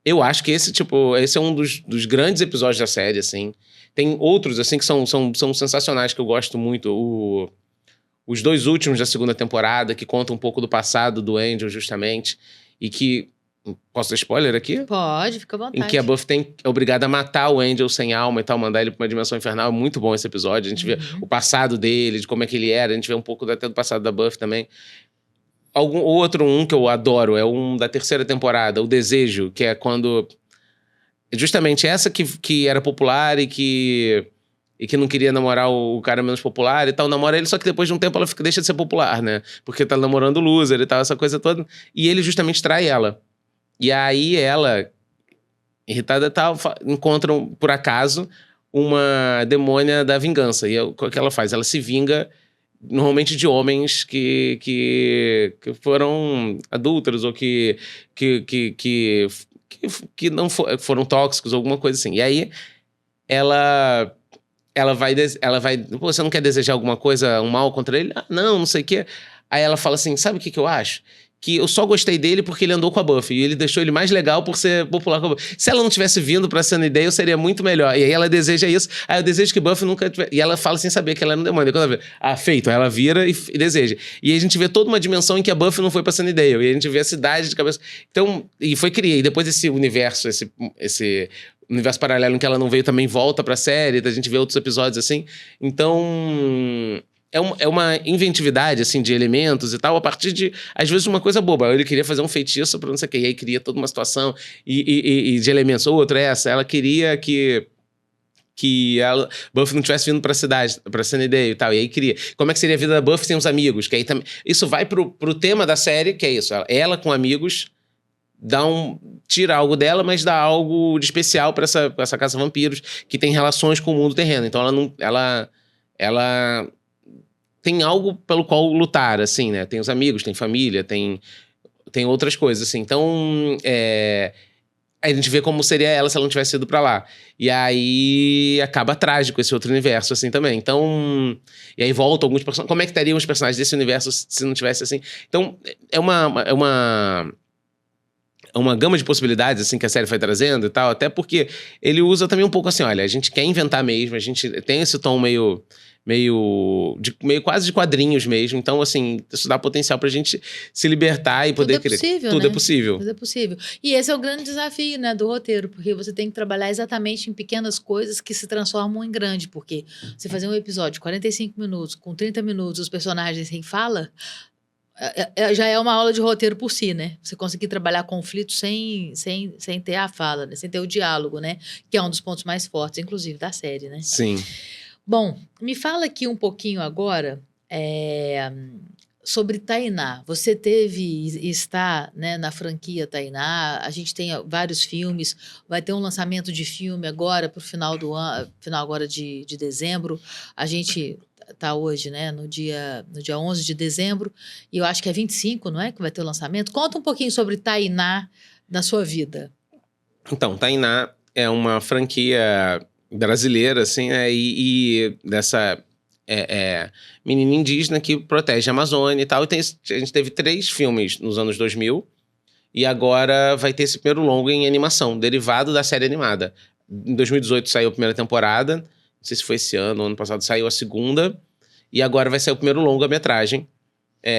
eu acho que esse é um dos grandes episódios da série, assim. Tem outros, assim, que são sensacionais, que eu gosto muito. Os 2 últimos da segunda temporada, que contam um pouco do passado do Angel, justamente. E que... Posso dar spoiler aqui? Pode, fica à vontade. Em que a Buffy é obrigada a matar o Angel sem alma e tal, mandar ele pra uma dimensão infernal. É muito bom esse episódio. A gente vê o passado dele, de como é que ele era. A gente vê um pouco até do passado da Buffy também. Outro que eu adoro é um da 3ª temporada, O Desejo, que é quando... Justamente essa que era popular e que não queria namorar o cara menos popular e tal, namora ele, só que depois de um tempo ela deixa de ser popular, né? Porque tá namorando o loser e tal, essa coisa toda. E ele justamente trai ela. E aí ela, irritada e tal, encontram, por acaso, uma demônia da vingança. E o que ela faz? Ela se vinga normalmente de homens que foram adúlteros ou que não foram tóxicos ou alguma coisa assim. E aí ela vai... Pô, você não quer desejar alguma coisa, um mal contra ele? Ah, não sei o quê. Aí ela fala assim, sabe o que eu acho? Que eu só gostei dele porque ele andou com a Buffy. E ele deixou ele mais legal por ser popular com a Buffy. Se ela não tivesse vindo pra Sunnydale, eu seria muito melhor. E aí ela deseja isso. Aí eu desejo que Buffy nunca tivesse... E ela fala sem saber que ela era um demônio. E quando ela vê, feito. Aí ela vira e deseja. E aí a gente vê toda uma dimensão em que a Buffy não foi pra Sunnydale. E a gente vê a cidade de cabeça... Então, e foi criado. E depois esse universo, esse universo paralelo em que ela não veio também volta pra série. A gente vê outros episódios assim. Então... É uma inventividade, assim, de elementos e tal, a partir de, às vezes, uma coisa boba. Ele queria fazer um feitiço pra não sei o quê, e aí cria toda uma situação e de elementos. Outra é essa, ela queria que a Buffy não tivesse vindo pra cidade, pra Sunnydale e tal, e aí cria. Como é que seria a vida da Buffy sem os amigos? Que aí também... Isso vai pro tema da série, que é isso. Ela com amigos tira algo dela, mas dá algo de especial pra essa caça vampiros, que tem relações com o mundo terreno. Então ela tem algo pelo qual lutar, assim, né? Tem os amigos, tem família, tem outras coisas, assim. Então, a gente vê como seria ela se ela não tivesse ido pra lá. E aí acaba trágico esse outro universo, assim, também. Então, e aí voltam alguns personagens. Como é que estariam os personagens desse universo se não tivesse, assim? Então, é uma gama de possibilidades, assim, que a série foi trazendo e tal. Até porque ele usa também um pouco assim, olha, a gente quer inventar mesmo, a gente tem esse tom meio quase de quadrinhos mesmo. Então, assim, isso dá potencial pra gente se libertar e poder criar. Tudo é possível. Tudo é possível. E esse é o grande desafio, né, do roteiro, porque você tem que trabalhar exatamente em pequenas coisas que se transformam em grande, porque você fazer um episódio de 45 minutos, com 30 minutos, os personagens sem fala, já é uma aula de roteiro por si, né? Você conseguir trabalhar conflitos sem ter a fala, né? Sem ter o diálogo, né? Que é um dos pontos mais fortes, inclusive, da série, né? Sim. Bom, me fala aqui um pouquinho agora sobre Tainá. Você está, né, na franquia Tainá, a gente tem vários filmes, vai ter um lançamento de filme agora para o final do ano, final agora de dezembro. A gente está hoje, né, no dia 11 de dezembro, e eu acho que é 25, não é, que vai ter o lançamento. Conta um pouquinho sobre Tainá na sua vida. Então, Tainá é uma franquia brasileira, assim, e dessa menina indígena que protege a Amazônia e tal. E a gente teve 3 filmes nos anos 2000 e agora vai ter esse primeiro longo em animação, derivado da série animada. Em 2018 saiu a primeira temporada, não sei se foi esse ano passado saiu a segunda, e agora vai sair o primeiro longa-metragem,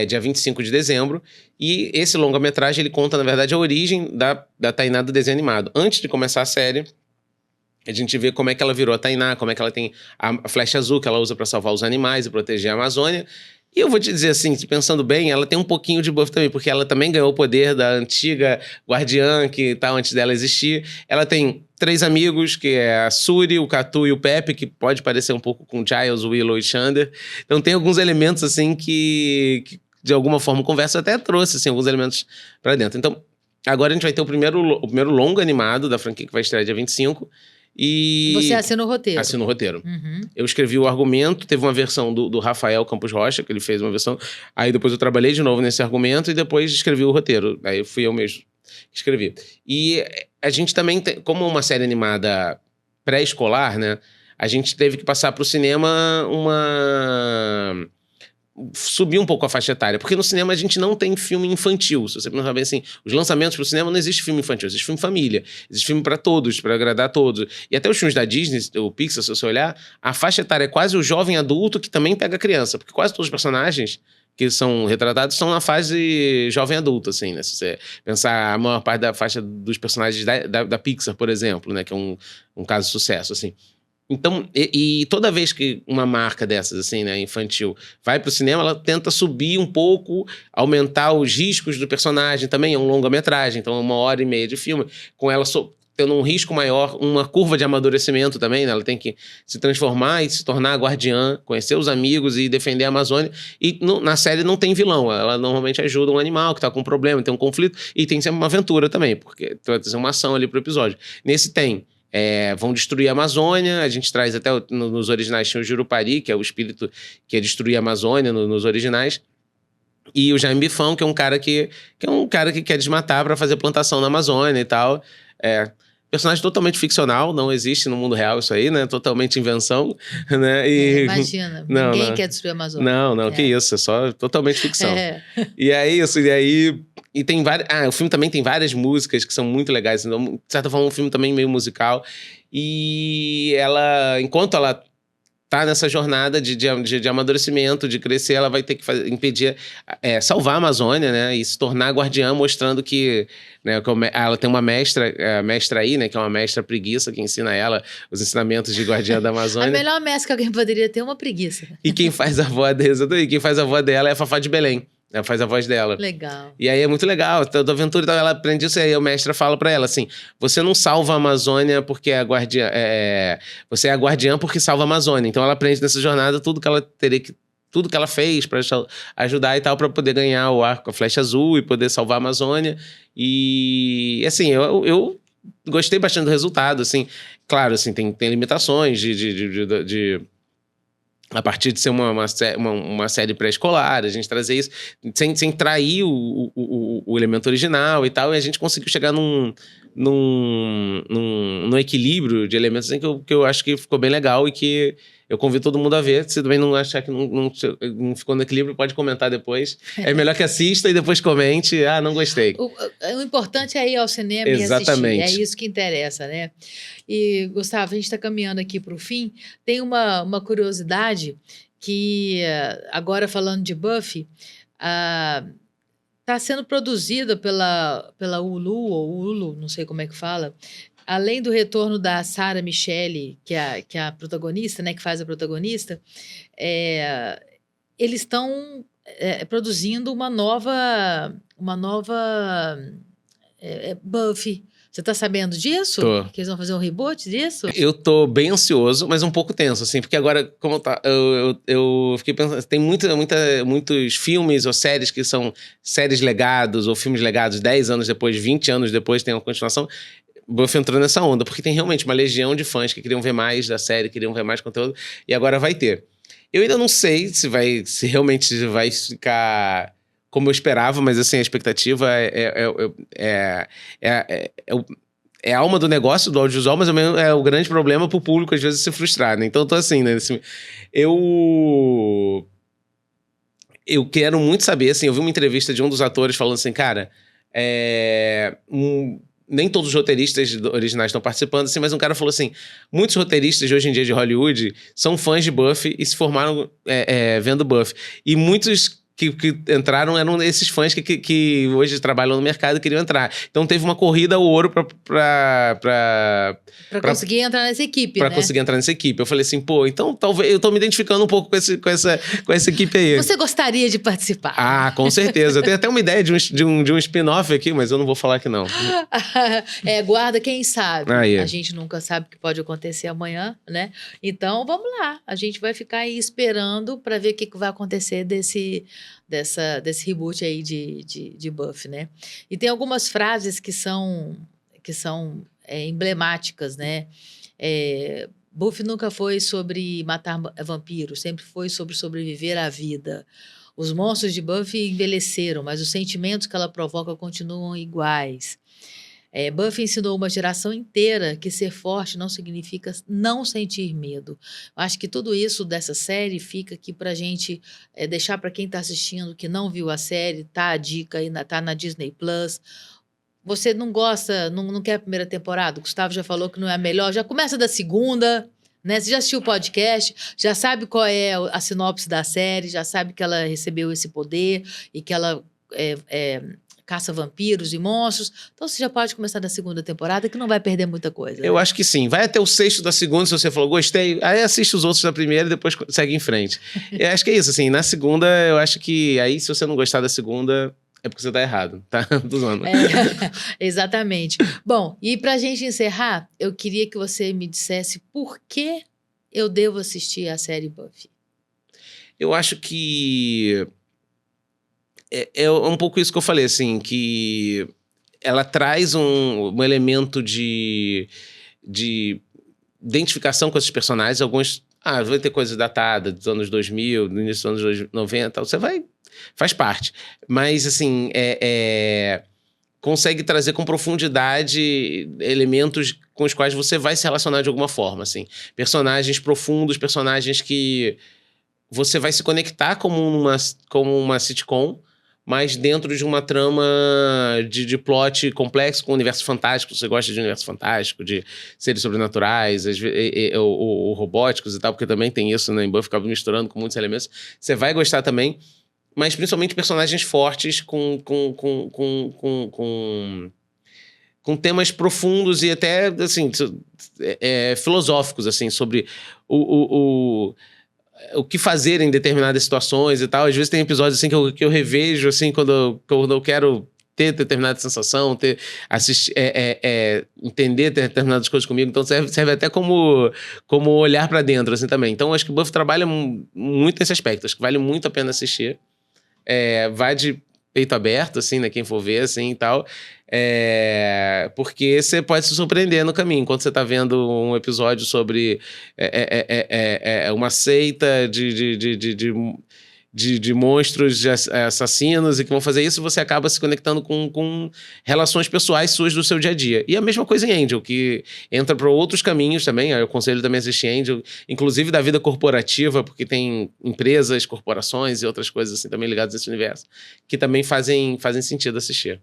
dia 25 de dezembro. E esse longa-metragem, ele conta, na verdade, a origem da Tainá do desenho animado. Antes de começar a série, a gente vê como é que ela virou a Tainá, como é que ela tem a flecha azul que ela usa para salvar os animais e proteger a Amazônia. E eu vou te dizer assim, pensando bem, ela tem um pouquinho de Buffy também, porque ela também ganhou o poder da antiga guardiã que tal antes dela existir. Ela tem 3 amigos, que é a Suri, o Catu e o Pepe, que pode parecer um pouco com Giles, Willow e Xander. Então tem alguns elementos assim que de alguma forma conversa, até trouxe assim, alguns elementos para dentro. Então agora a gente vai ter o primeiro longo animado da franquia que vai estrear dia 25. E você assina o roteiro? Assina o roteiro. Uhum. Eu escrevi o argumento, teve uma versão do Rafael Campos Rocha, que ele fez uma versão. Aí depois eu trabalhei de novo nesse argumento e depois escrevi o roteiro. Aí fui eu mesmo que escrevi. E a gente também tem, como uma série animada pré-escolar, né? A gente teve que passar para o cinema subir um pouco a faixa etária, porque no cinema a gente não tem filme infantil. Se você pensar bem assim, os lançamentos pro cinema não existe filme infantil, existe filme família, existe filme para todos, para agradar a todos. E até os filmes da Disney, o Pixar, se você olhar, a faixa etária é quase o jovem adulto que também pega a criança, porque quase todos os personagens que são retratados são na fase jovem adulto, assim, né? Se você pensar a maior parte da faixa dos personagens da Pixar, por exemplo, né? Que é um caso de sucesso, assim. Então, e toda vez que uma marca dessas, assim, né, infantil, vai pro cinema, ela tenta subir um pouco, aumentar os riscos do personagem. Também é um longa-metragem, então é 1h30 de filme, com ela tendo um risco maior, uma curva de amadurecimento também, né? Ela tem que se transformar e se tornar a guardiã, conhecer os amigos e defender a Amazônia. E na série não tem vilão, ela normalmente ajuda um animal que tá com um problema, tem um conflito, e tem sempre uma aventura também, porque vai ter uma ação ali pro episódio. Nesse tem. vão destruir a Amazônia. A gente traz até nos originais tinha o Jurupari, que é o espírito que ia destruir a Amazônia nos originais. E o Jaime Bifão, que é um cara que quer desmatar para fazer plantação na Amazônia e tal. Personagem totalmente ficcional, não existe no mundo real isso aí, né? Totalmente invenção, né? Imagina, ninguém quer destruir a Amazônia. Não, que isso, é só totalmente ficção. E é isso, e tem várias... o filme também tem várias músicas que são muito legais, então, de certa forma, um filme também meio musical. E enquanto ela tá nessa jornada de amadurecimento, de crescer, ela vai ter que salvar a Amazônia, né? E se tornar guardiã, mostrando que, né, ela tem uma mestra aí, né? Que é uma mestra preguiça, que ensina ela os ensinamentos de guardiã da Amazônia. A melhor mestra que alguém poderia ter é uma preguiça. E quem faz a avó dela é a Fafá de Belém. Ela faz a voz dela. Legal. E aí é muito legal. Toda aventura, então, ela aprende isso. E aí a mestra fala pra ela assim: você não salva a Amazônia porque é a guardiã. Você é a guardiã porque salva a Amazônia. Então ela aprende nessa jornada tudo que ela fez pra ajudar e tal, pra poder ganhar o arco, a flecha azul e poder salvar a Amazônia. E assim, eu gostei bastante do resultado. Assim, claro, assim, tem limitações a partir de ser uma série pré-escolar, a gente trazer isso sem trair o elemento original e tal, e a gente conseguiu chegar num equilíbrio de elementos assim, que eu acho que ficou bem legal e que eu convido todo mundo a ver. Se também não achar que não ficou no equilíbrio, pode comentar depois. É melhor que assista e depois comente. Não gostei. O importante é ir ao cinema Exatamente. E assistir. É isso que interessa, né? E, Gustavo, a gente está caminhando aqui para o fim. Tem uma curiosidade que, agora falando de Buffy, está sendo produzida pela Hulu, ou Hulu, não sei como é que fala. Além do retorno da Sarah Michelle, que é a protagonista, né, que faz a protagonista, eles estão produzindo uma nova Buffy. Você tá sabendo disso? Tô. Que eles vão fazer um reboot disso? Eu tô bem ansioso, mas um pouco tenso, assim, porque agora, como eu fiquei pensando, tem muitos filmes ou séries que são séries legados, ou filmes legados 10 anos depois, 20 anos depois, tem uma continuação. Buffy entrou nessa onda, porque tem realmente uma legião de fãs que queriam ver mais da série, queriam ver mais conteúdo, e agora vai ter. Eu ainda não sei se realmente vai ficar como eu esperava, mas assim, a expectativa é a alma do negócio, do audiovisual, mas é o grande problema pro público, às vezes, se frustrar, né? Então eu tô assim, né? Eu quero muito saber, assim, eu vi uma entrevista de um dos atores falando assim, cara, nem todos os roteiristas originais estão participando, assim, mas um cara falou assim, muitos roteiristas de hoje em dia de Hollywood são fãs de Buffy e se formaram vendo Buffy. E muitos que entraram eram esses fãs que hoje trabalham no mercado e queriam entrar. Então teve uma corrida ao ouro pra conseguir entrar nessa equipe, pra né? conseguir entrar nessa equipe. Eu falei assim, então talvez eu tô me identificando um pouco com essa equipe aí. Você gostaria de participar? Com certeza. Eu tenho até uma ideia de um spin-off aqui, mas eu não vou falar que não. Guarda, quem sabe. Aí. A gente nunca sabe o que pode acontecer amanhã, né? Então, vamos lá. A gente vai ficar aí esperando para ver o que vai acontecer desse reboot aí de Buffy, né? E tem algumas frases que são emblemáticas, né? Buffy nunca foi sobre matar vampiros, sempre foi sobre sobreviver à vida. Os monstros de Buffy envelheceram, mas os sentimentos que ela provoca continuam iguais. Buffy ensinou uma geração inteira que ser forte não significa não sentir medo. Eu acho que tudo isso dessa série fica aqui pra gente deixar para quem está assistindo que não viu a série, tá a dica aí, tá na Disney Plus. Você não gosta, não quer a primeira temporada? O Gustavo já falou que não é a melhor, já começa da segunda, né? Você já assistiu o podcast, já sabe qual é a sinopse da série, já sabe que ela recebeu esse poder e que ela caça vampiros e monstros. Então você já pode começar da segunda temporada, que não vai perder muita coisa. Eu acho que sim. Vai até o 6º da segunda, se você falou gostei, aí assiste os outros da primeira e depois segue em frente. Eu acho que é isso, assim. Na segunda, eu acho que aí, se você não gostar da segunda, é porque você tá errado, tá? Tô zoando. Exatamente. Bom, e pra gente encerrar, eu queria que você me dissesse por que eu devo assistir a série Buffy. Eu acho que é um pouco isso que eu falei, assim, que ela traz um elemento de de identificação com esses personagens. Alguns, vai ter coisa datada dos anos 2000, do início dos anos 90, você faz parte. Mas, assim, consegue trazer com profundidade elementos com os quais você vai se relacionar de alguma forma, assim. Personagens profundos, personagens que você vai se conectar como uma sitcom, mas dentro de uma trama de plot complexo, com universo fantástico. Você gosta de universo fantástico, de seres sobrenaturais, ou robóticos e tal, porque também tem isso, né? Em Buffy acaba misturando com muitos elementos. Você vai gostar também, mas principalmente personagens fortes com temas profundos e até, assim, filosóficos, assim, sobre o que fazer em determinadas situações e tal. Às vezes tem episódios assim que eu revejo assim quando eu quero ter determinada sensação, entender determinadas coisas comigo. Então serve até como olhar pra dentro assim também. Então acho que o Buffy trabalha muito nesse aspecto. Acho que vale muito a pena assistir. Vai de peito aberto, assim, né? Quem for ver, assim, e tal. Porque você pode se surpreender no caminho. Enquanto você tá vendo um episódio sobre uma seita de monstros assassinos e que vão fazer isso, você acaba se conectando com relações pessoais suas do seu dia a dia. E a mesma coisa em Angel, que entra para outros caminhos também. Eu aconselho também a assistir Angel, inclusive da vida corporativa, porque tem empresas, corporações e outras coisas assim também ligadas a esse universo, que também fazem sentido assistir.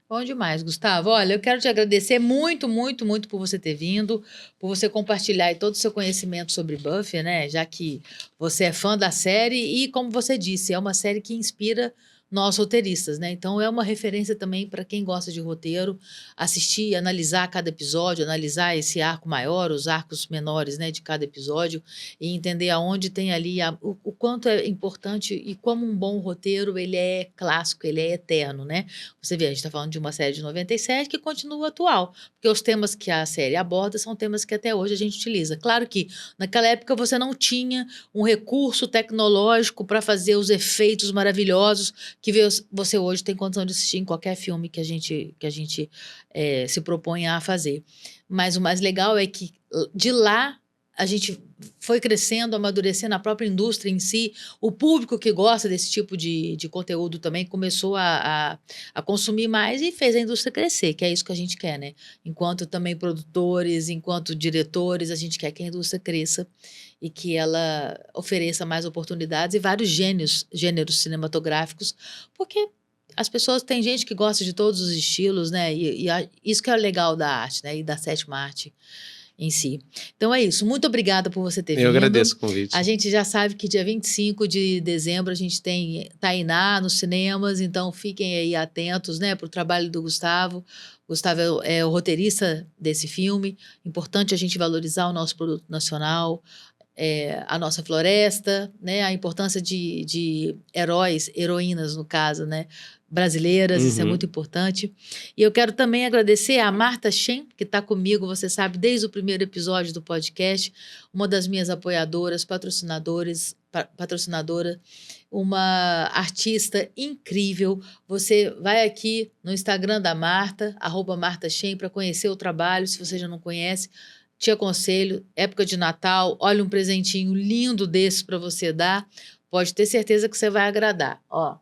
Bom demais, Gustavo. Olha, eu quero te agradecer muito, muito, muito por você ter vindo, por você compartilhar aí todo o seu conhecimento sobre Buffy, né? Já que você é fã da série e, como você disse, é uma série que inspira nós roteiristas, né? Então é uma referência também para quem gosta de roteiro, assistir, analisar cada episódio, analisar esse arco maior, os arcos menores, né, de cada episódio e entender aonde tem ali o quanto é importante e como um bom roteiro ele é clássico, ele é eterno, né? Você vê, a gente está falando de uma série de 97 que continua atual, porque os temas que a série aborda são temas que até hoje a gente utiliza. Claro que naquela época você não tinha um recurso tecnológico para fazer os efeitos maravilhosos que você hoje tem condição de assistir em qualquer filme que a gente se propõe a fazer. Mas o mais legal é que de lá a gente foi crescendo, amadurecendo a própria indústria em si. O público que gosta desse tipo de conteúdo também começou a consumir mais e fez a indústria crescer, que é isso que a gente quer, né? Enquanto também produtores, enquanto diretores, a gente quer que a indústria cresça e que ela ofereça mais oportunidades e vários gêneros cinematográficos, porque as pessoas, tem gente que gosta de todos os estilos, né? E isso que é o legal da arte, né? E da sétima arte em si. Então é isso. Muito obrigada por você ter vindo. Eu agradeço o convite. A gente já sabe que dia 25 de dezembro a gente tem Tainá nos cinemas, então fiquem aí atentos, né, para o trabalho do Gustavo. Gustavo é o roteirista desse filme. Importante a gente valorizar o nosso produto nacional, a nossa floresta, né, a importância de heróis, heroínas no caso, né, brasileiras, isso é muito importante. E eu quero também agradecer a Marta Shen, que está comigo, você sabe, desde o primeiro episódio do podcast, uma das minhas apoiadoras, patrocinadora, uma artista incrível. Você vai aqui no Instagram da Marta, @MartaShen, para conhecer o trabalho, se você já não conhece. Te aconselho, época de Natal, olha um presentinho lindo desse para você dar, pode ter certeza que você vai agradar, ó.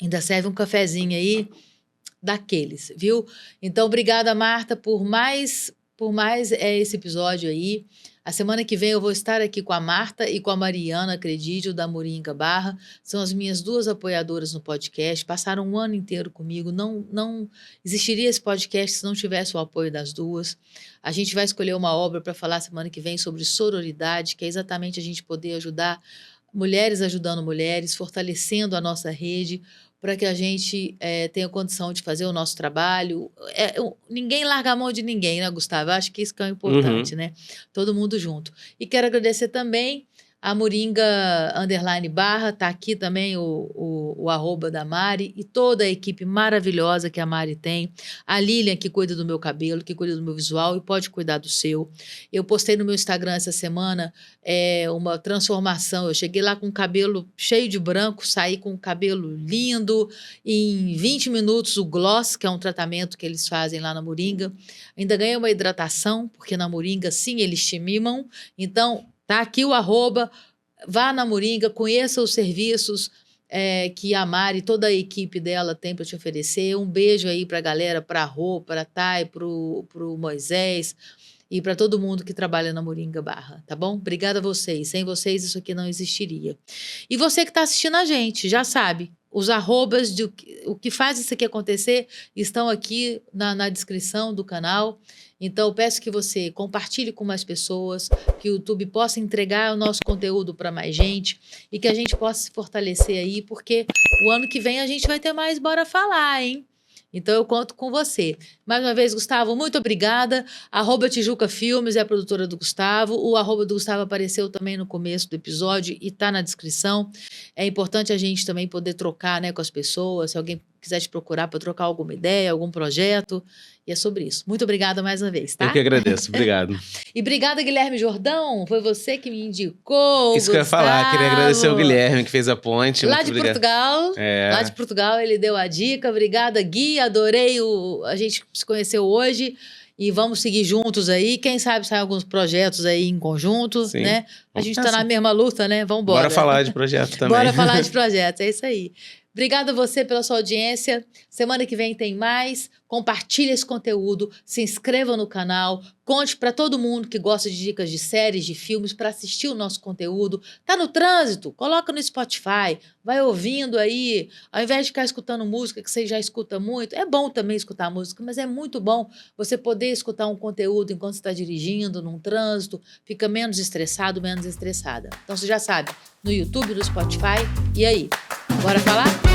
Ainda serve um cafezinho aí daqueles, viu? Então, obrigada, Marta, por mais esse episódio aí. A semana que vem eu vou estar aqui com a Marta e com a Mariana, acredite, da Moringa Barra. São as minhas duas apoiadoras no podcast. Passaram um ano inteiro comigo. Não existiria esse podcast se não tivesse o apoio das duas. A gente vai escolher uma obra para falar semana que vem sobre sororidade, que é exatamente a gente poder ajudar mulheres ajudando mulheres, fortalecendo a nossa rede, para que a gente tenha condição de fazer o nosso trabalho. Ninguém larga a mão de ninguém, né, Gustavo? Eu acho que isso que é importante, né? Todo mundo junto. E quero agradecer também A Moringa _barra, tá aqui também o arroba da Mari e toda a equipe maravilhosa que a Mari tem. A Lilian, que cuida do meu cabelo, que cuida do meu visual e pode cuidar do seu. Eu postei no meu Instagram essa semana uma transformação. Eu cheguei lá com o cabelo cheio de branco, saí com o cabelo lindo. Em 20 minutos, o gloss, que é um tratamento que eles fazem lá na Moringa. Ainda ganhei uma hidratação, porque na Moringa, sim, eles te mimam. Então, tá aqui o arroba, vá na Moringa, conheça os serviços que a Mari e toda a equipe dela tem para te oferecer. Um beijo aí para a galera, para a Rô, para a Thay, para o Moisés e para todo mundo que trabalha na Moringa _, tá bom? Obrigada a vocês. Sem vocês isso aqui não existiria. E você que está assistindo a gente, já sabe, os arrobas, o que faz isso aqui acontecer estão aqui na descrição do canal. Então, eu peço que você compartilhe com mais pessoas, que o YouTube possa entregar o nosso conteúdo para mais gente e que a gente possa se fortalecer aí, porque o ano que vem a gente vai ter mais Bora Falar, hein? Então, eu conto com você. Mais uma vez, Gustavo, muito obrigada. @Tijuca Filmes é a produtora do Gustavo. O arroba do Gustavo apareceu também no começo do episódio e está na descrição. É importante a gente também poder trocar, né, com as pessoas. Se alguém quiser te procurar para trocar alguma ideia, algum projeto. E é sobre isso. Muito obrigada mais uma vez, tá? Eu que agradeço. Obrigado. E obrigada, Guilherme Jordão. Foi você que me indicou, Isso que eu ia falar. Queria agradecer ao Guilherme, que fez a ponte. Lá de Portugal. Lá de Portugal, ele deu a dica. Obrigada, Gui. Adorei a gente se conheceu hoje. E vamos seguir juntos aí. Quem sabe saem alguns projetos aí em conjunto, sim, né? A gente tá na mesma luta, né? Vamos embora. Bora falar de projeto também. Bora falar de projetos, é isso aí. Obrigada a você pela sua audiência. Semana que vem tem mais. Compartilhe esse conteúdo, se inscreva no canal, conte para todo mundo que gosta de dicas de séries, de filmes, para assistir o nosso conteúdo. Tá no trânsito? Coloca no Spotify, vai ouvindo aí. Ao invés de ficar escutando música que você já escuta muito, é bom também escutar música, mas é muito bom você poder escutar um conteúdo enquanto você está dirigindo, num trânsito, fica menos estressado, menos estressada. Então você já sabe, no YouTube, no Spotify. E aí, bora falar?